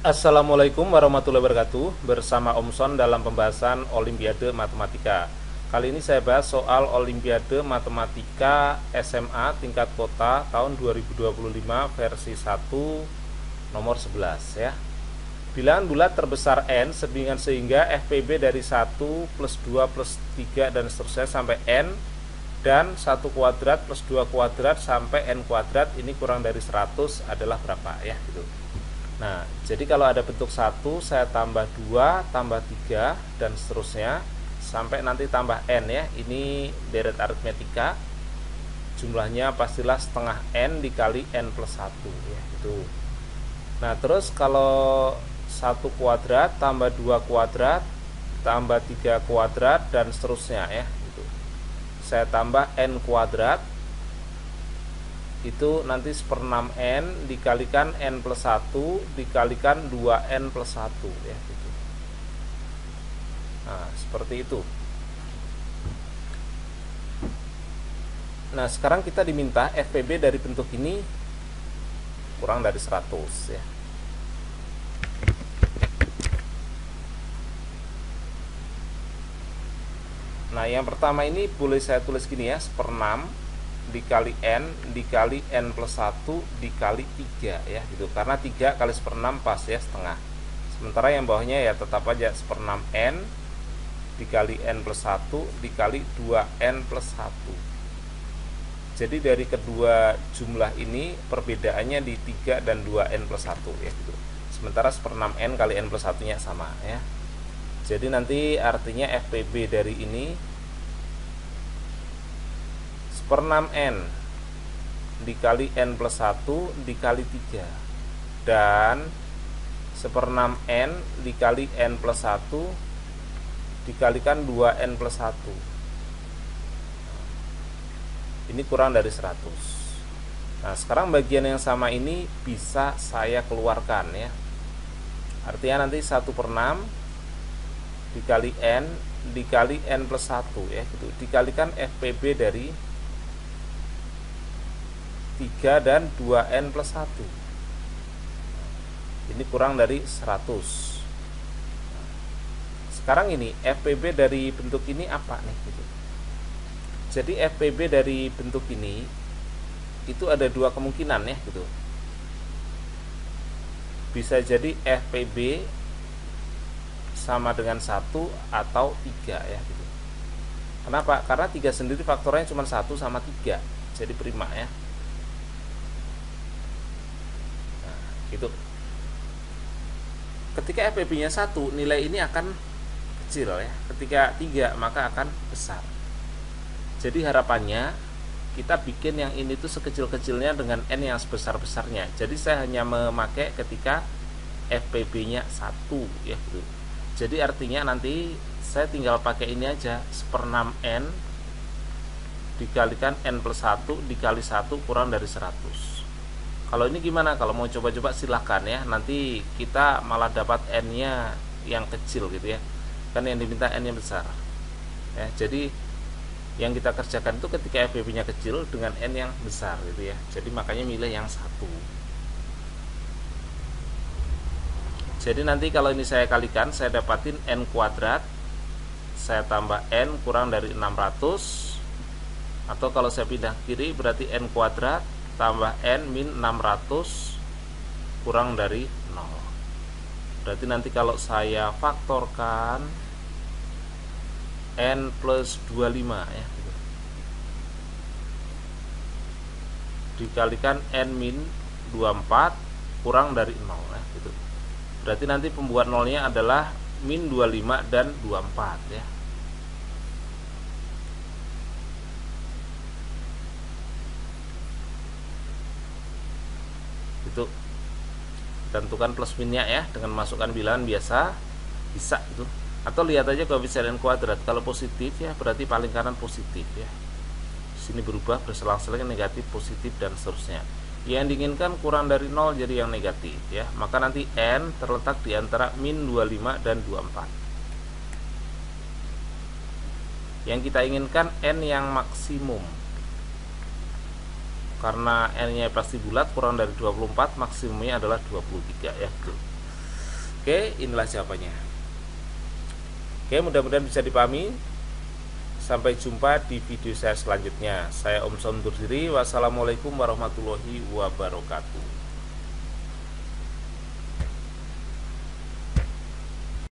Assalamualaikum warahmatullahi wabarakatuh. Bersama Om Son dalam pembahasan Olimpiade Matematika. Kali ini saya bahas soal Olimpiade Matematika SMA tingkat kota tahun 2025 versi 1 nomor 11 ya. Bilangan bulat terbesar N sehingga FPB dari 1 plus 2 plus 3 dan seterusnya sampai N, dan 1 kuadrat plus 2 kuadrat sampai N kuadrat ini kurang dari 100 adalah berapa ya gitu. Nah, jadi kalau ada bentuk 1, saya tambah 2, tambah 3, dan seterusnya sampai nanti tambah N ya. Ini deret aritmetika. Jumlahnya pastilah setengah N dikali N plus 1 ya, gitu. Nah, terus kalau 1 kuadrat tambah 2 kuadrat tambah 3 kuadrat dan seterusnya ya, gitu. Saya tambah N kuadrat, itu nanti 1/6N dikalikan N plus 1 dikalikan 2N plus 1 ya gitu. Nah, seperti itu. Nah, sekarang kita diminta FPB dari bentuk ini kurang dari 100 ya. Nah, yang pertama ini boleh saya tulis gini ya, 1/6 dikali N dikali N plus 1 dikali 3 ya gitu. Karena 3 kali 1/6 pas ya, setengah. Sementara yang bawahnya ya tetap aja 1/6N dikali N plus 1 dikali 2N plus 1. Jadi dari kedua jumlah ini perbedaannya di 3 dan 2N plus 1 ya gitu. Sementara 1/6N kali N plus 1 nya sama ya. Jadi nanti artinya FPB dari ini 1/6N dikali N plus 1 dikali 3 dan 1/6N dikali N plus 1 dikalikan 2N plus 1. Ini kurang dari 100. Nah, sekarang bagian yang sama ini bisa saya keluarkan ya. Artinya nanti 1/6 dikali N dikali N plus 1 ya gitu, dikalikan FPB dari 3 dan 2N plus 1. Ini kurang dari 100. Sekarang ini FPB dari bentuk ini apa nih gitu. Jadi FPB dari bentuk ini itu ada dua kemungkinan ya gitu. Bisa jadi FPB sama dengan 1 atau 3 ya gitu. Kenapa? Karena 3 sendiri faktornya cuma 1 sama 3. Jadi prima ya. Gitu. Ketika FPB-nya 1, nilai ini akan kecil ya. Ketika 3, maka akan besar. Jadi harapannya kita bikin yang ini tuh sekecil-kecilnya dengan N yang sebesar-besarnya. Jadi saya hanya memakai ketika FPB-nya 1 ya gitu. Jadi artinya nanti saya tinggal pakai ini aja, 1/6N dikalikan N plus 1 dikali 1 kurang dari 100. Kalau ini gimana? Kalau mau coba-coba silahkan ya. Nanti kita malah dapat N-nya yang kecil gitu ya. Kan yang diminta N-nya besar. Ya, jadi yang kita kerjakan itu ketika FPB-nya kecil dengan N yang besar gitu ya. Jadi makanya milih yang 1. Jadi nanti kalau ini saya kalikan, saya dapatin N kuadrat. Saya tambah N kurang dari 600. Atau kalau saya pindah kiri berarti N kuadrat tambah N min 600 kurang dari 0. Berarti nanti kalau saya faktorkan N plus 25 ya, dikalikan N min 24 kurang dari 0 ya, gitu. Berarti nanti pembuat nolnya adalah min 25 dan 24 ya. Itu tentukan plus minnya ya dengan masukkan bilangan biasa, bisa itu. Atau lihat aja koefisien N kuadrat, kalau positif ya berarti paling kanan positif ya. Sini berubah berselang-seling negatif, positif dan seterusnya. Yang diinginkan kurang dari 0 jadi yang negatif ya. Maka nanti N terletak di antara min 25 dan 24. Yang kita inginkan N yang maksimum. Karena N-nya pasti bulat, kurang dari 24, maksimumnya adalah 23 ya. Tuh. Oke, inilah jawabannya. Oke, mudah-mudahan bisa dipahami. Sampai jumpa di video saya selanjutnya. Saya Om Son undur diri. Wassalamualaikum warahmatullahi wabarakatuh.